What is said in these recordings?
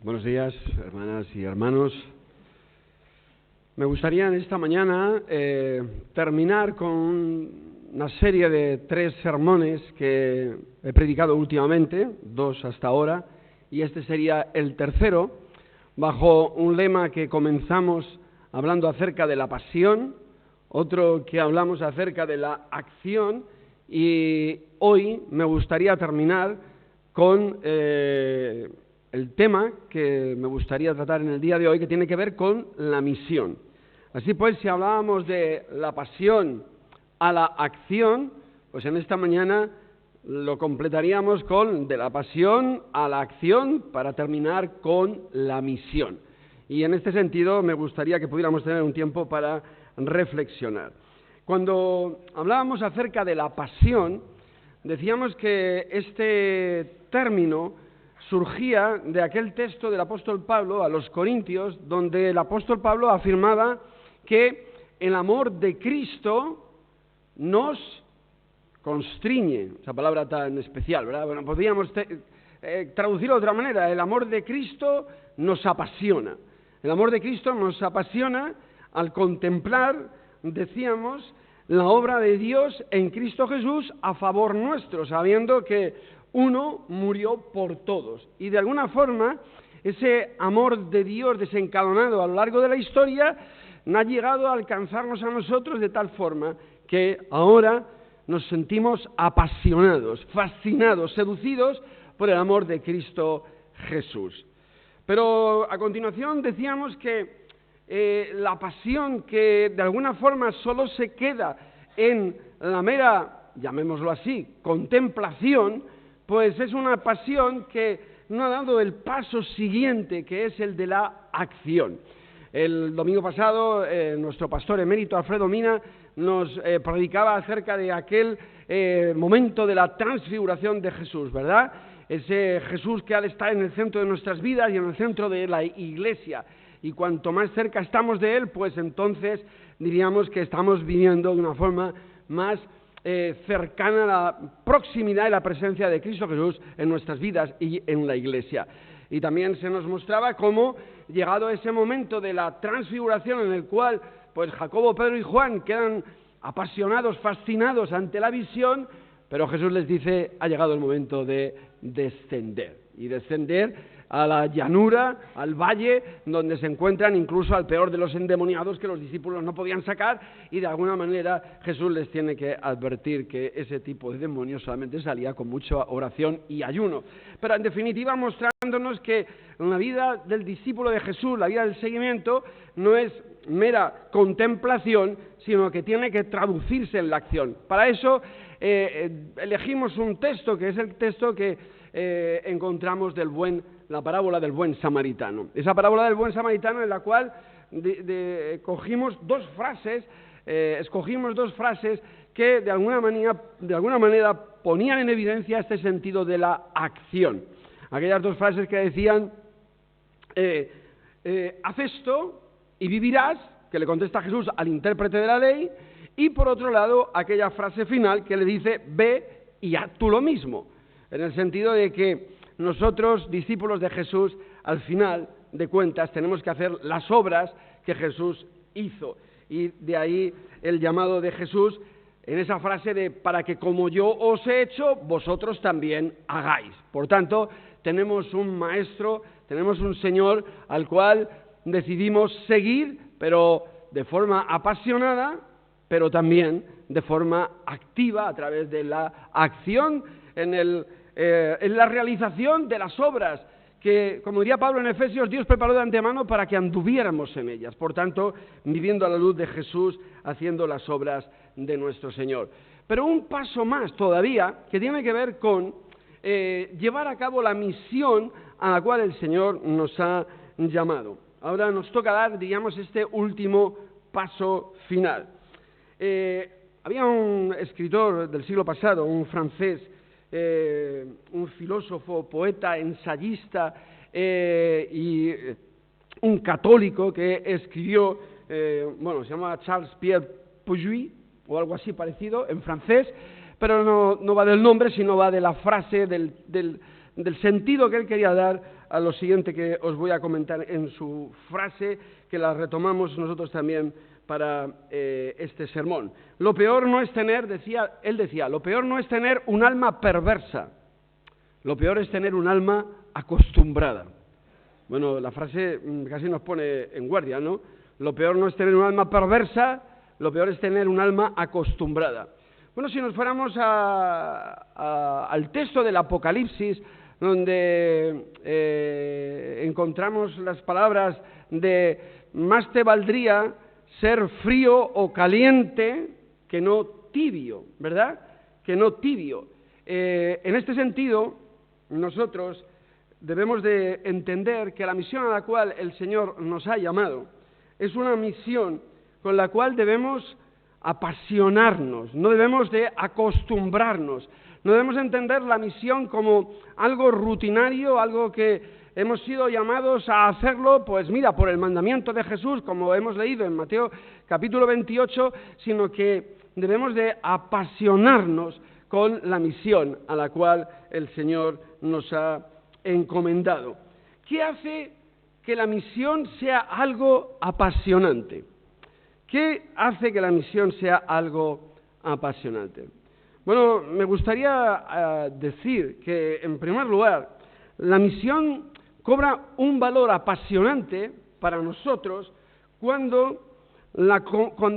Buenos días, hermanas y hermanos. Me gustaría en esta mañana terminar con una serie de 3 sermones que he predicado últimamente, 2 hasta ahora, y este sería el tercero, bajo un lema que comenzamos hablando acerca de la pasión, otro que hablamos acerca de la acción, y hoy me gustaría terminar con el tema que me gustaría tratar en el día de hoy, que tiene que ver con la misión. Así pues, si hablábamos de la pasión a la acción, pues en esta mañana lo completaríamos con de la pasión a la acción para terminar con la misión. Y en este sentido me gustaría que pudiéramos tener un tiempo para reflexionar. Cuando hablábamos acerca de la pasión, decíamos que este término surgía de aquel texto del apóstol Pablo a los Corintios, donde el apóstol Pablo afirmaba que el amor de Cristo nos constriñe, esa palabra tan especial, ¿verdad? Bueno, podríamos traducirlo de otra manera: el amor de Cristo nos apasiona. El amor de Cristo nos apasiona al contemplar, decíamos, la obra de Dios en Cristo Jesús a favor nuestro, sabiendo que uno murió por todos. Y de alguna forma, ese amor de Dios desencadenado a lo largo de la historia ha llegado a alcanzarnos a nosotros de tal forma que ahora nos sentimos apasionados, fascinados, seducidos por el amor de Cristo Jesús. Pero a continuación decíamos que la pasión que de alguna forma solo se queda en la mera, llamémoslo así, contemplación, pues es una pasión que no ha dado el paso siguiente, que es el de la acción. El domingo pasado, nuestro pastor emérito Alfredo Mina nos predicaba acerca de aquel momento de la transfiguración de Jesús, ¿verdad? Ese Jesús que ha de estar en el centro de nuestras vidas y en el centro de la Iglesia. Y cuanto más cerca estamos de Él, pues entonces diríamos que estamos viviendo de una forma más cercana a la proximidad y la presencia de Cristo Jesús en nuestras vidas y en la Iglesia. Y también se nos mostraba cómo, llegado ese momento de la transfiguración en el cual pues Jacobo, Pedro y Juan quedan apasionados, fascinados ante la visión, pero Jesús les dice: ha llegado el momento de descender. Y descender a la llanura, al valle, donde se encuentran incluso al peor de los endemoniados que los discípulos no podían sacar, y de alguna manera Jesús les tiene que advertir que ese tipo de demonios solamente salía con mucha oración y ayuno. Pero en definitiva mostrándonos que la vida del discípulo de Jesús, la vida del seguimiento, no es mera contemplación, sino que tiene que traducirse en la acción. Para eso elegimos un texto, que es el texto que encontramos la parábola del buen samaritano. Esa parábola del buen samaritano, en la cual escogimos dos frases que de alguna manera ponían en evidencia este sentido de la acción. Aquellas 2 frases que decían: haz esto y vivirás, que le contesta Jesús al intérprete de la ley, y por otro lado aquella frase final que le dice: ve y haz tú lo mismo, en el sentido de que nosotros, discípulos de Jesús, al final de cuentas tenemos que hacer las obras que Jesús hizo. Y de ahí el llamado de Jesús en esa frase de: para que como yo os he hecho, vosotros también hagáis. Por tanto, tenemos un maestro, tenemos un Señor al cual decidimos seguir, pero de forma apasionada, pero también de forma activa, a través de la acción en la realización de las obras que, como diría Pablo en Efesios, Dios preparó de antemano para que anduviéramos en ellas. Por tanto, viviendo a la luz de Jesús, haciendo las obras de nuestro Señor. Pero un paso más todavía, que tiene que ver con llevar a cabo la misión a la cual el Señor nos ha llamado. Ahora nos toca dar, digamos, este último paso final. Había un escritor del siglo pasado, un francés, un filósofo, poeta, ensayista y un católico que escribió, se llama Charles-Pierre Pujuy o algo así parecido en francés, pero no va del nombre, sino va de la frase, del sentido que él quería dar a lo siguiente que os voy a comentar en su frase, que la retomamos nosotros también para este sermón. Lo peor no es tener, él decía, lo peor no es tener un alma perversa, lo peor es tener un alma acostumbrada. Bueno, la frase casi nos pone en guardia, ¿no? Lo peor no es tener un alma perversa, lo peor es tener un alma acostumbrada. Bueno, si nos fuéramos al texto del Apocalipsis, donde encontramos las palabras de más te valdría ser frío o caliente que no tibio, ¿verdad? Que no tibio. En este sentido, nosotros debemos de entender que la misión a la cual el Señor nos ha llamado es una misión con la cual debemos apasionarnos, no debemos de acostumbrarnos, no debemos entender la misión como algo rutinario, algo que hemos sido llamados a hacerlo, pues mira, por el mandamiento de Jesús, como hemos leído en Mateo capítulo 28, sino que debemos de apasionarnos con la misión a la cual el Señor nos ha encomendado. ¿Qué hace que la misión sea algo apasionante? ¿Qué hace que la misión sea algo apasionante? Bueno, me gustaría decir que, en primer lugar, la misión cobra un valor apasionante para nosotros cuando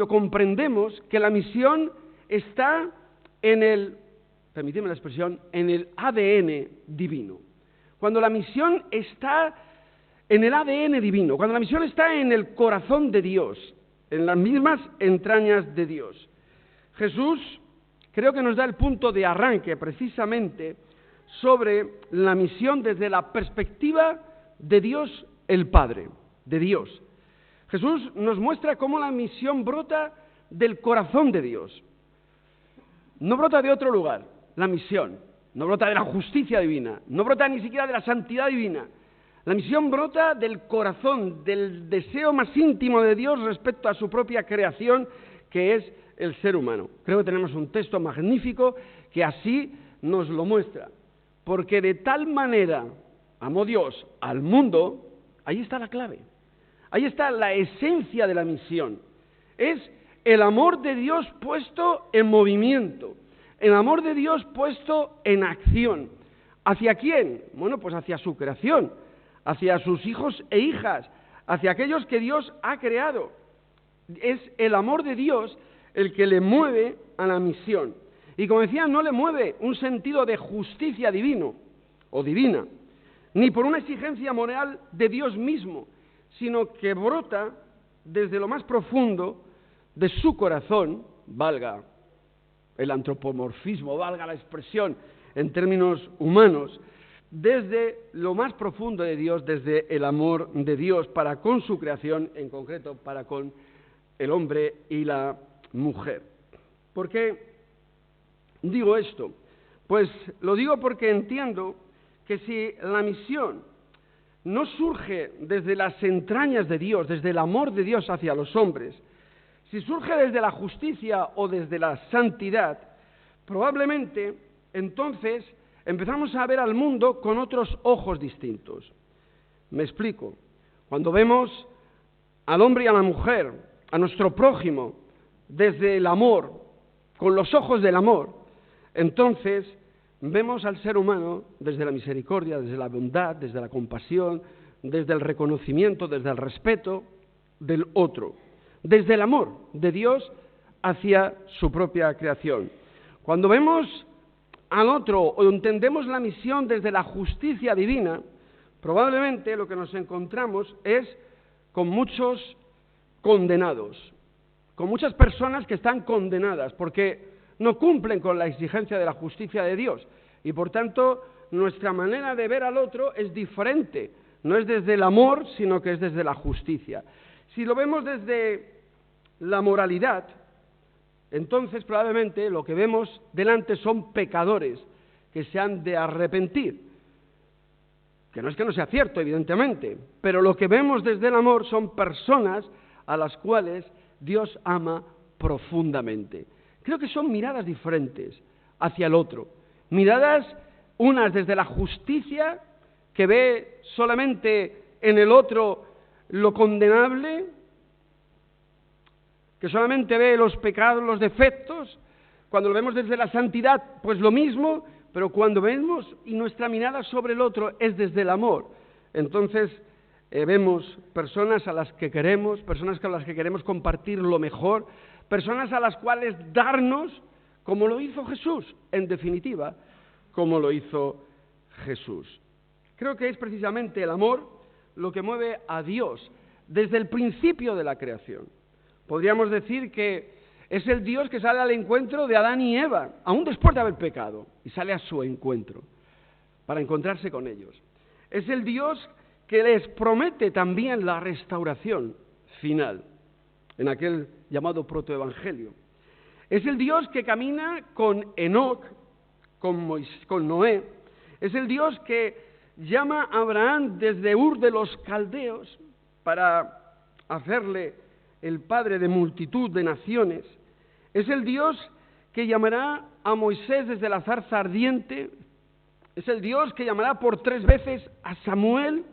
comprendemos que la misión está permitidme la expresión, en el ADN divino. Cuando la misión está en el ADN divino, cuando la misión está en el corazón de Dios, en las mismas entrañas de Dios. Jesús creo que nos da el punto de arranque precisamente sobre la misión desde la perspectiva de Dios el Padre, de Dios. Jesús nos muestra cómo la misión brota del corazón de Dios. No brota de otro lugar, la misión. No brota de la justicia divina, no brota ni siquiera de la santidad divina. La misión brota del corazón, del deseo más íntimo de Dios respecto a su propia creación, que es el ser humano. Creo que tenemos un texto magnífico que así nos lo muestra. Porque de tal manera amó Dios al mundo, ahí está la clave. Ahí está la esencia de la misión. Es el amor de Dios puesto en movimiento, el amor de Dios puesto en acción. ¿Hacia quién? Bueno, pues hacia su creación, hacia sus hijos e hijas, hacia aquellos que Dios ha creado. Es el amor de Dios el que le mueve a la misión. Y como decía, no le mueve un sentido de justicia divino o divina, ni por una exigencia moral de Dios mismo, sino que brota desde lo más profundo de su corazón, valga el antropomorfismo, valga la expresión en términos humanos, desde lo más profundo de Dios, desde el amor de Dios para con su creación, en concreto para con el hombre y la mujer. ¿Por qué digo esto? Pues lo digo porque entiendo que si la misión no surge desde las entrañas de Dios, desde el amor de Dios hacia los hombres, si surge desde la justicia o desde la santidad, probablemente entonces empezamos a ver al mundo con otros ojos distintos. Me explico. Cuando vemos al hombre y a la mujer, a nuestro prójimo, desde el amor, con los ojos del amor, entonces vemos al ser humano desde la misericordia, desde la bondad, desde la compasión, desde el reconocimiento, desde el respeto del otro, desde el amor de Dios hacia su propia creación. Cuando vemos al otro o entendemos la misión desde la justicia divina, probablemente lo que nos encontramos es con muchos condenados, con muchas personas que están condenadas porque no cumplen con la exigencia de la justicia de Dios y por tanto nuestra manera de ver al otro es diferente, no es desde el amor sino que es desde la justicia. Si lo vemos desde la moralidad, entonces probablemente lo que vemos delante son pecadores que se han de arrepentir, que no es que no sea cierto evidentemente, pero lo que vemos desde el amor son personas a las cuales Dios ama profundamente. Creo que son miradas diferentes hacia el otro, miradas unas desde la justicia que ve solamente en el otro lo condenable, que solamente ve los pecados, los defectos. Cuando lo vemos desde la santidad, pues lo mismo, pero cuando vemos y nuestra mirada sobre el otro es desde el amor, entonces vemos personas a las que queremos, personas con las que queremos compartir lo mejor, personas a las cuales darnos, como lo hizo Jesús, en definitiva, como lo hizo Jesús. Creo que es precisamente el amor lo que mueve a Dios desde el principio de la creación. Podríamos decir que es el Dios que sale al encuentro de Adán y Eva, aún después de haber pecado, y sale a su encuentro, para encontrarse con ellos. Es el Dios que les promete también la restauración final, en aquel llamado protoevangelio. Es el Dios que camina con Enoc, con Noé. Es el Dios que llama a Abraham desde Ur de los Caldeos para hacerle el padre de multitud de naciones. Es el Dios que llamará a Moisés desde la zarza ardiente. Es el Dios que llamará por 3 veces a Samuel,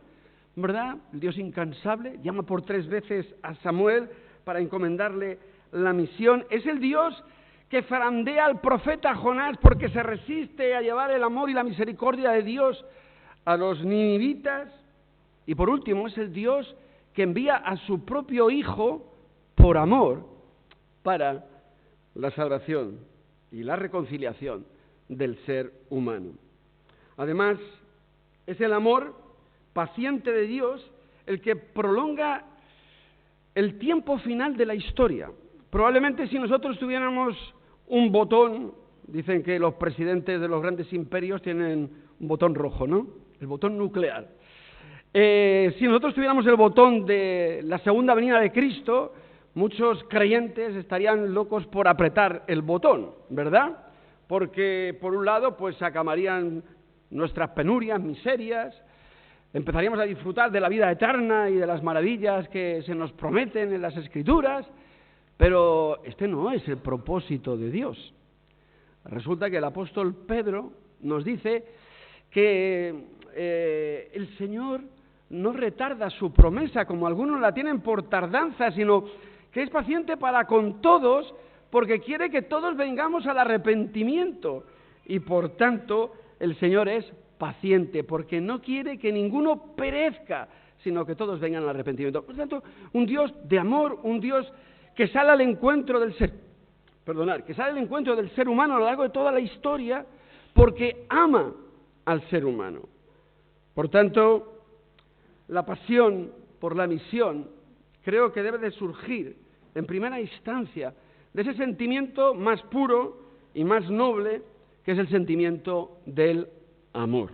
¿verdad? El Dios incansable llama por 3 veces a Samuel para encomendarle la misión. Es el Dios que zarandea al profeta Jonás porque se resiste a llevar el amor y la misericordia de Dios a los ninivitas. Y por último, es el Dios que envía a su propio Hijo por amor para la salvación y la reconciliación del ser humano. Además, es el amor paciente de Dios el que prolonga el tiempo final de la historia. Probablemente si nosotros tuviéramos un botón, dicen que los presidentes de los grandes imperios tienen un botón rojo, ¿no? El botón nuclear. Si nosotros tuviéramos el botón de la segunda venida de Cristo, muchos creyentes estarían locos por apretar el botón, ¿verdad? Porque, por un lado, pues se acabarían nuestras penurias, miserias, empezaríamos a disfrutar de la vida eterna y de las maravillas que se nos prometen en las Escrituras, pero este no es el propósito de Dios. Resulta que el apóstol Pedro nos dice que el Señor no retarda su promesa, como algunos la tienen por tardanza, sino que es paciente para con todos, porque quiere que todos vengamos al arrepentimiento. Y por tanto, el Señor es paciente, porque no quiere que ninguno perezca, sino que todos vengan al arrepentimiento. Por tanto, un Dios de amor, un Dios que sale al encuentro del ser humano a lo largo de toda la historia, porque ama al ser humano. Por tanto, la pasión por la misión creo que debe de surgir en primera instancia de ese sentimiento más puro y más noble, que es el sentimiento del amor.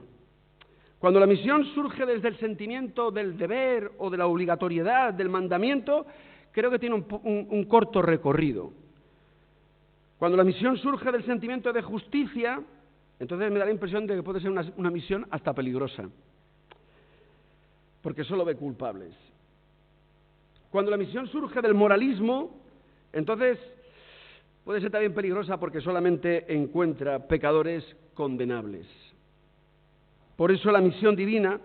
Cuando la misión surge desde el sentimiento del deber o de la obligatoriedad, del mandamiento, creo que tiene un corto recorrido. Cuando la misión surge del sentimiento de justicia, entonces me da la impresión de que puede ser una misión hasta peligrosa, porque solo ve culpables. Cuando la misión surge del moralismo, entonces puede ser también peligrosa porque solamente encuentra pecadores condenables. Por eso la misión divina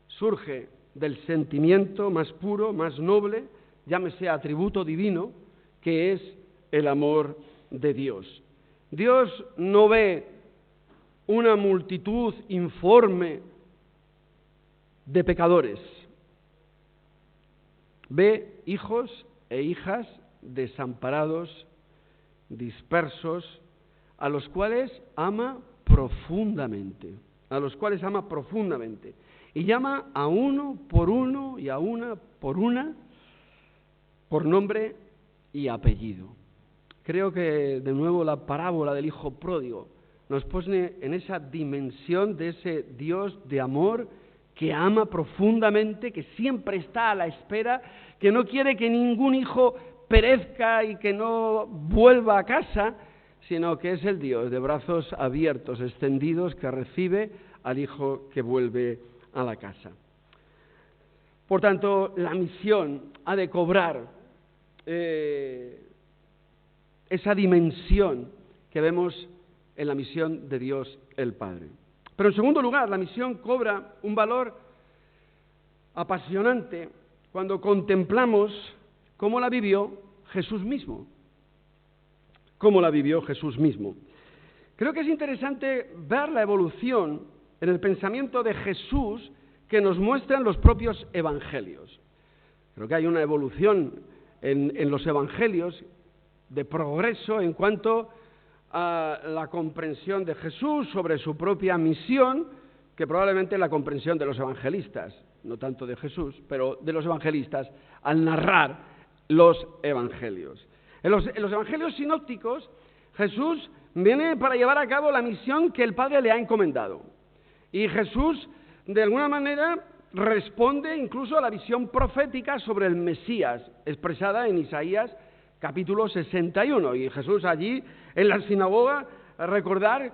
surge del sentimiento más puro, más noble, llámese atributo divino, que es el amor de Dios. Dios no ve una multitud informe de pecadores, ve hijos e hijas desamparados, dispersos, a los cuales ama profundamente, y llama a uno y a una por una, por nombre y apellido. Creo que de nuevo la parábola del hijo pródigo nos pone en esa dimensión de ese Dios de amor que ama profundamente, que siempre está a la espera, que no quiere que ningún hijo perezca y que no vuelva a casa, sino que es el Dios de brazos abiertos, extendidos, que recibe al hijo que vuelve a la casa. Por tanto, la misión ha de cobrar esa dimensión que vemos en la misión de Dios el Padre. Pero en segundo lugar, la misión cobra un valor apasionante cuando contemplamos cómo la vivió Jesús mismo. Cómo la vivió Jesús mismo. Creo que es interesante ver la evolución en el pensamiento de Jesús que nos muestran los propios evangelios. Creo que hay una evolución en los evangelios de progreso en cuanto a la comprensión de Jesús sobre su propia misión, que probablemente la comprensión de los evangelistas, no tanto de Jesús, pero de los evangelistas, al narrar los evangelios. En los evangelios sinópticos, Jesús viene para llevar a cabo la misión que el Padre le ha encomendado. Y Jesús, de alguna manera, responde incluso a la visión profética sobre el Mesías, expresada en Isaías capítulo 61. Y Jesús allí, en la sinagoga, recordar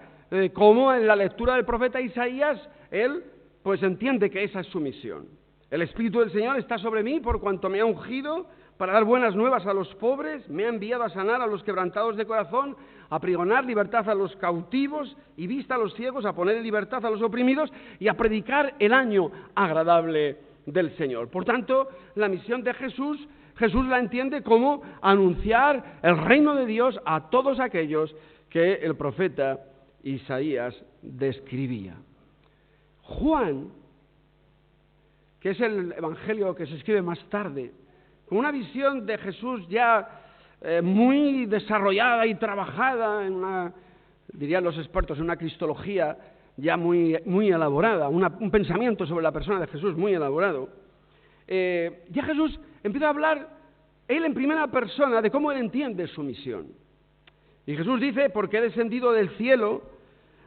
cómo en la lectura del profeta Isaías, él pues entiende que esa es su misión. El Espíritu del Señor está sobre mí por cuanto me ha ungido para dar buenas nuevas a los pobres, me ha enviado a sanar a los quebrantados de corazón, a pregonar libertad a los cautivos y vista a los ciegos, a poner en libertad a los oprimidos y a predicar el año agradable del Señor. Por tanto, la misión de Jesús la entiende como anunciar el reino de Dios a todos aquellos que el profeta Isaías describía. Juan, que es el evangelio que se escribe más tarde, con una visión de Jesús ya muy desarrollada y trabajada, dirían los expertos, en una cristología ya muy elaborada, un pensamiento sobre la persona de Jesús muy elaborado. Ya Jesús empieza a hablar, él en primera persona, de cómo él entiende su misión. Y Jesús dice, porque he descendido del cielo,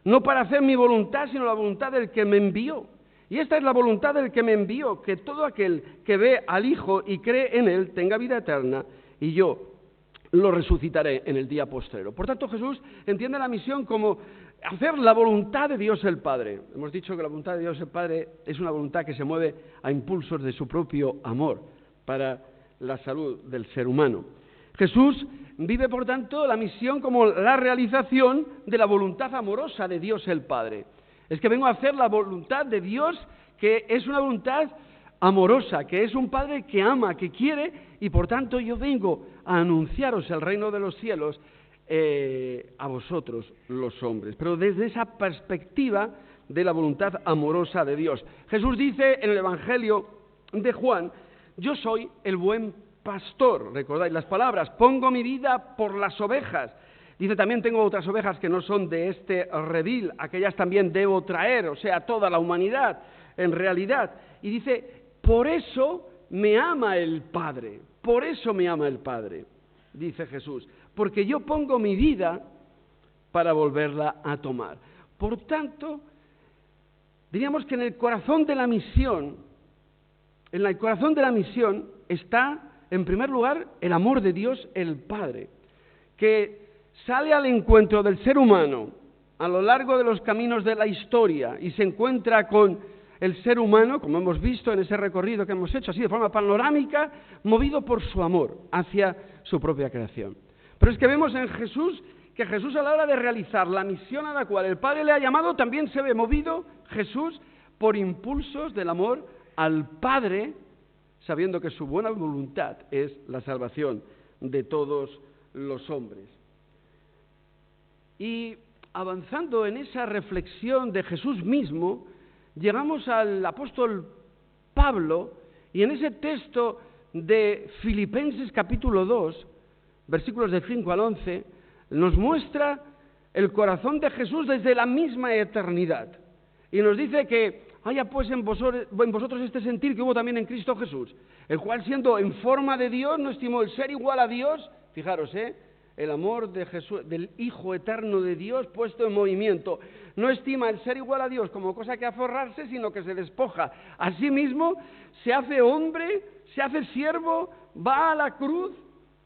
no para hacer mi voluntad, sino la voluntad del que me envió. Y esta es la voluntad del que me envió, que todo aquel que ve al Hijo y cree en Él tenga vida eterna, y yo lo resucitaré en el día postrero. Por tanto, Jesús entiende la misión como hacer la voluntad de Dios el Padre. Hemos dicho que la voluntad de Dios el Padre es una voluntad que se mueve a impulsos de su propio amor para la salud del ser humano. Jesús vive, por tanto, la misión como la realización de la voluntad amorosa de Dios el Padre. Es que vengo a hacer la voluntad de Dios, que es una voluntad amorosa, que es un Padre que ama, que quiere, y por tanto yo vengo a anunciaros el reino de los cielos a vosotros los hombres. Pero desde esa perspectiva de la voluntad amorosa de Dios. Jesús dice en el Evangelio de Juan, yo soy el buen pastor, recordáis las palabras, pongo mi vida por las ovejas. Dice también tengo otras ovejas que no son de este redil, aquellas también debo traer, o sea, toda la humanidad en realidad. Y dice, por eso me ama el Padre, por eso me ama el Padre, dice Jesús, porque yo pongo mi vida para volverla a tomar. Por tanto, diríamos que en el corazón de la misión está, en primer lugar, el amor de Dios el Padre, que sale al encuentro del ser humano a lo largo de los caminos de la historia y se encuentra con el ser humano, como hemos visto en ese recorrido que hemos hecho, así de forma panorámica, movido por su amor hacia su propia creación. Pero es que vemos en Jesús que Jesús, a la hora de realizar la misión a la cual el Padre le ha llamado, también se ve movido Jesús por impulsos del amor al Padre, sabiendo que su buena voluntad es la salvación de todos los hombres. Y avanzando en esa reflexión de Jesús mismo, llegamos al apóstol Pablo, y en ese texto de Filipenses capítulo 2, versículos de 5 al 11, nos muestra el corazón de Jesús desde la misma eternidad. Y nos dice que haya pues en vosotros este sentir que hubo también en Cristo Jesús, el cual siendo en forma de Dios no estimó el ser igual a Dios, fijaros, el amor de Jesús, del Hijo eterno de Dios puesto en movimiento. No estima el ser igual a Dios como cosa que aferrarse, sino que se despoja a sí mismo, se hace hombre, se hace siervo, va a la cruz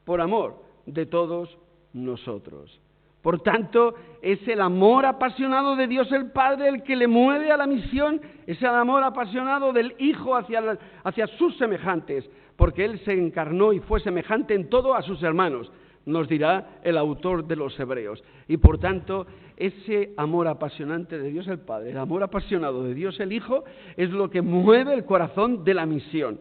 por amor de todos nosotros. Por tanto, es el amor apasionado de Dios el Padre el que le mueve a la misión, es el amor apasionado del Hijo hacia sus semejantes, porque Él se encarnó y fue semejante en todo a sus hermanos, nos dirá el autor de los Hebreos. Y por tanto, ese amor apasionante de Dios el Padre, el amor apasionado de Dios el Hijo, es lo que mueve el corazón de la misión.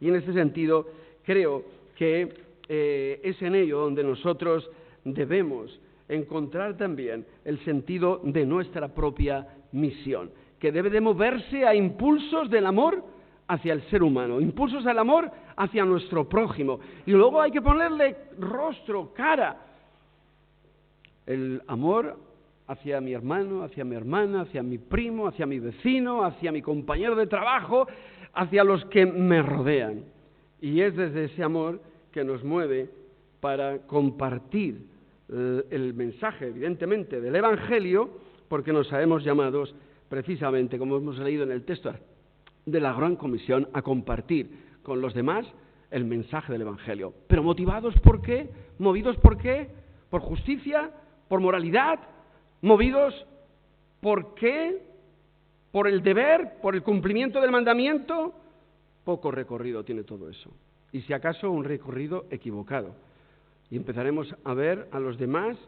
Y en este sentido, creo que es en ello donde nosotros debemos encontrar también el sentido de nuestra propia misión, que debe de moverse a impulsos del amor hacia el ser humano, impulsos del amor hacia nuestro prójimo. Y luego hay que ponerle rostro, cara. El amor hacia mi hermano, hacia mi hermana, hacia mi primo, hacia mi vecino, hacia mi compañero de trabajo, hacia los que me rodean. Y es desde ese amor que nos mueve para compartir el mensaje, evidentemente, del Evangelio, porque nos sabemos llamados precisamente, como hemos leído en el texto de la Gran Comisión, a compartir con los demás el mensaje del Evangelio. Pero motivados ¿por qué? ¿Movidos por qué? ¿Por justicia? ¿Por moralidad? ¿Movidos por qué? ¿Por el deber? ¿Por el cumplimiento del mandamiento? Poco recorrido tiene todo eso. Y si acaso un recorrido equivocado. Y empezaremos a ver a los demás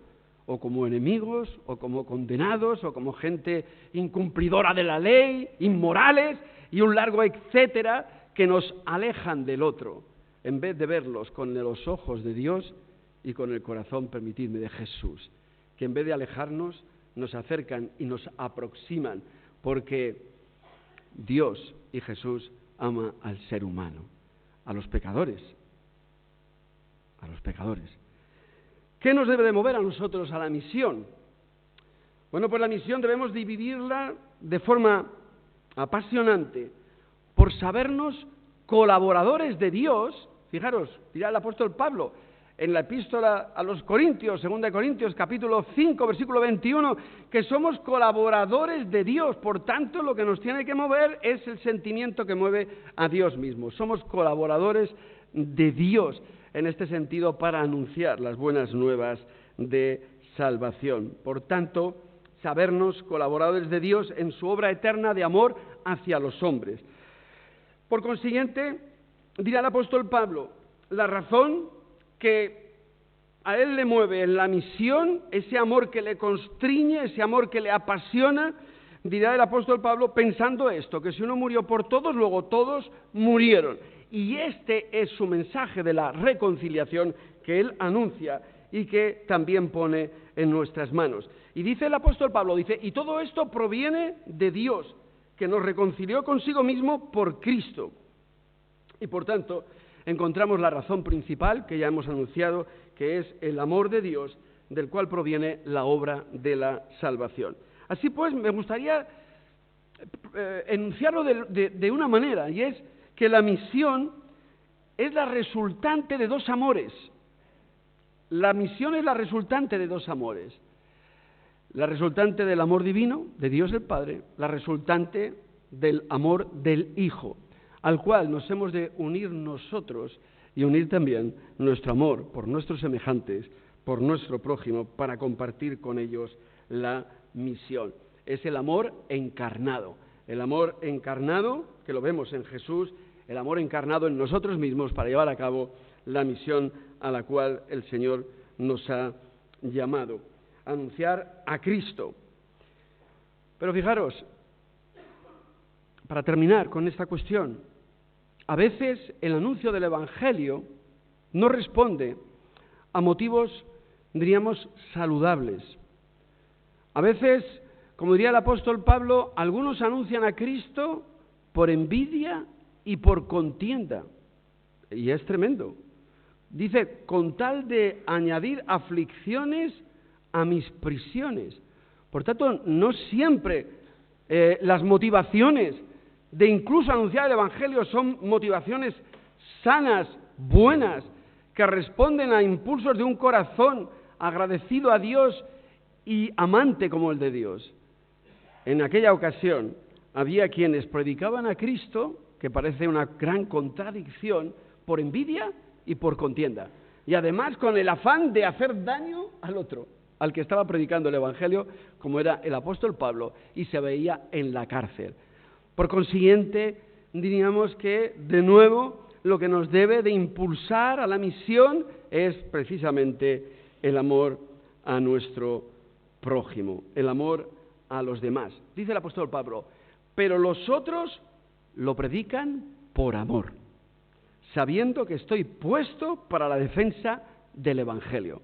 o como enemigos, o como condenados, o como gente incumplidora de la ley, inmorales, y un largo etcétera, que nos alejan del otro, en vez de verlos con los ojos de Dios y con el corazón, permitidme, de Jesús, que en vez de alejarnos, nos acercan y nos aproximan, porque Dios y Jesús ama al ser humano, a los pecadores, a los pecadores. ¿Qué nos debe de mover a nosotros a la misión? Bueno, pues la misión debemos dividirla de forma apasionante por sabernos colaboradores de Dios. Fijaros, dirá el apóstol Pablo en la epístola a los Corintios, 2 Corintios, capítulo 5, versículo 21, que somos colaboradores de Dios. Por tanto, lo que nos tiene que mover es el sentimiento que mueve a Dios mismo. Somos colaboradores de Dios en este sentido para anunciar las buenas nuevas de salvación. Por tanto, sabernos colaboradores de Dios en su obra eterna de amor hacia los hombres. Por consiguiente, dirá el apóstol Pablo, la razón que a él le mueve en la misión, ese amor que le constriñe, ese amor que le apasiona, dirá el apóstol Pablo pensando esto, que si uno murió por todos, luego todos murieron. Y este es su mensaje de la reconciliación que él anuncia y que también pone en nuestras manos. Y dice el apóstol Pablo, dice, y todo esto proviene de Dios, que nos reconcilió consigo mismo por Cristo. Y por tanto, encontramos la razón principal que ya hemos anunciado, que es el amor de Dios, del cual proviene la obra de la salvación. Así pues, me gustaría enunciarlo de una manera, y es que la misión es la resultante de dos amores. La misión es la resultante de dos amores. La resultante del amor divino de Dios el Padre, la resultante del amor del Hijo, al cual nos hemos de unir nosotros y unir también nuestro amor por nuestros semejantes, por nuestro prójimo, para compartir con ellos la misión. Es el amor encarnado que lo vemos en Jesús, el amor encarnado en nosotros mismos para llevar a cabo la misión a la cual el Señor nos ha llamado, anunciar a Cristo. Pero fijaros, para terminar con esta cuestión, a veces el anuncio del Evangelio no responde a motivos, diríamos, saludables. A veces, como diría el apóstol Pablo, algunos anuncian a Cristo por envidia y por contienda. Y es tremendo. Dice, con tal de añadir aflicciones a mis prisiones. Por tanto, no siempre las motivaciones de incluso anunciar el Evangelio son motivaciones sanas, buenas, que responden a impulsos de un corazón agradecido a Dios y amante como el de Dios. En aquella ocasión había quienes predicaban a Cristo, que parece una gran contradicción, por envidia y por contienda. Y además con el afán de hacer daño al otro, al que estaba predicando el Evangelio, como era el apóstol Pablo, y se veía en la cárcel. Por consiguiente, diríamos que, de nuevo, lo que nos debe de impulsar a la misión es precisamente el amor a nuestro prójimo, el amor a los demás. Dice el apóstol Pablo, pero los otros lo predican por amor, sabiendo que estoy puesto para la defensa del Evangelio.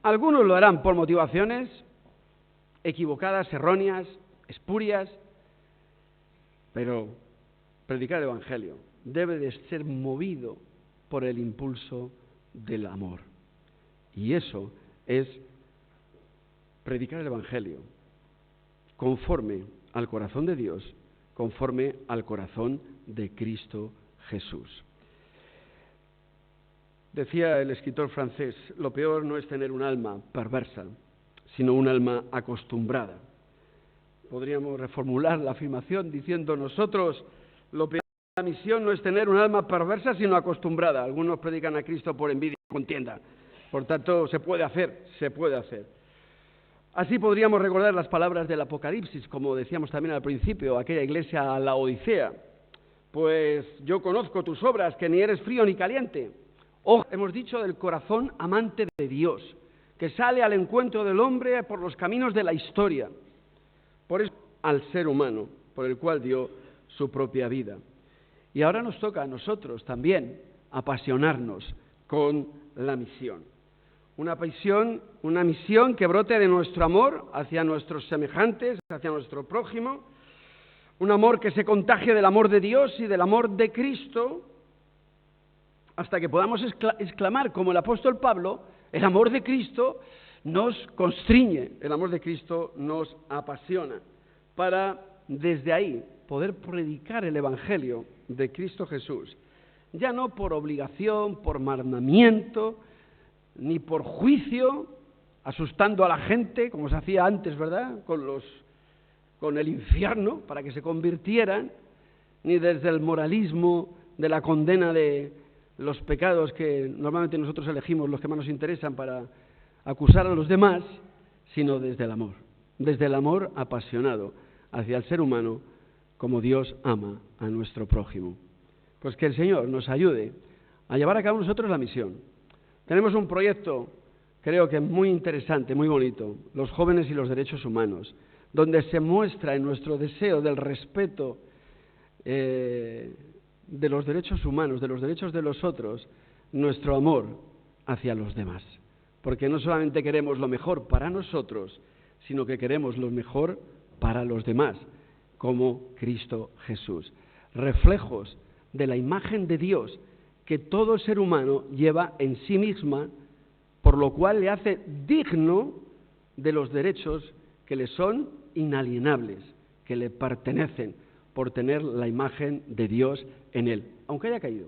Algunos lo harán por motivaciones equivocadas, erróneas, espurias, pero predicar el Evangelio debe de ser movido por el impulso del amor. Y eso es predicar el Evangelio conforme al corazón de Dios, conforme al corazón de Cristo Jesús. Decía el escritor francés, lo peor no es tener un alma perversa, sino un alma acostumbrada. Podríamos reformular la afirmación diciendo nosotros, lo peor de la misión no es tener un alma perversa, sino acostumbrada. Algunos predican a Cristo por envidia y contienda. Por tanto, se puede hacer. Así podríamos recordar las palabras del Apocalipsis, como decíamos también al principio, aquella iglesia a la Odisea. Pues yo conozco tus obras, que ni eres frío ni caliente. Ojo, hemos dicho del corazón amante de Dios, que sale al encuentro del hombre por los caminos de la historia. Por eso, al ser humano, por el cual dio su propia vida. Y ahora nos toca a nosotros también apasionarnos con la misión. Una misión que brote de nuestro amor hacia nuestros semejantes, hacia nuestro prójimo, un amor que se contagie del amor de Dios y del amor de Cristo, hasta que podamos exclamar, como el apóstol Pablo, el amor de Cristo nos constriñe, el amor de Cristo nos apasiona, para desde ahí poder predicar el Evangelio de Cristo Jesús, ya no por obligación, por mandamiento, ni por juicio, asustando a la gente, como se hacía antes, ¿verdad?, con el infierno, para que se convirtieran, ni desde el moralismo de la condena de los pecados que normalmente nosotros elegimos, los que más nos interesan, para acusar a los demás, sino desde el amor apasionado hacia el ser humano, como Dios ama a nuestro prójimo. Pues que el Señor nos ayude a llevar a cabo nosotros la misión. Tenemos un proyecto, creo que muy interesante, muy bonito, los jóvenes y los derechos humanos, donde se muestra en nuestro deseo del respeto de los derechos humanos, de los derechos de los otros, nuestro amor hacia los demás. Porque no solamente queremos lo mejor para nosotros, sino que queremos lo mejor para los demás, como Cristo Jesús. Reflejos de la imagen de Dios que todo ser humano lleva en sí misma, por lo cual le hace digno de los derechos que le son inalienables, que le pertenecen, por tener la imagen de Dios en él, aunque haya caído.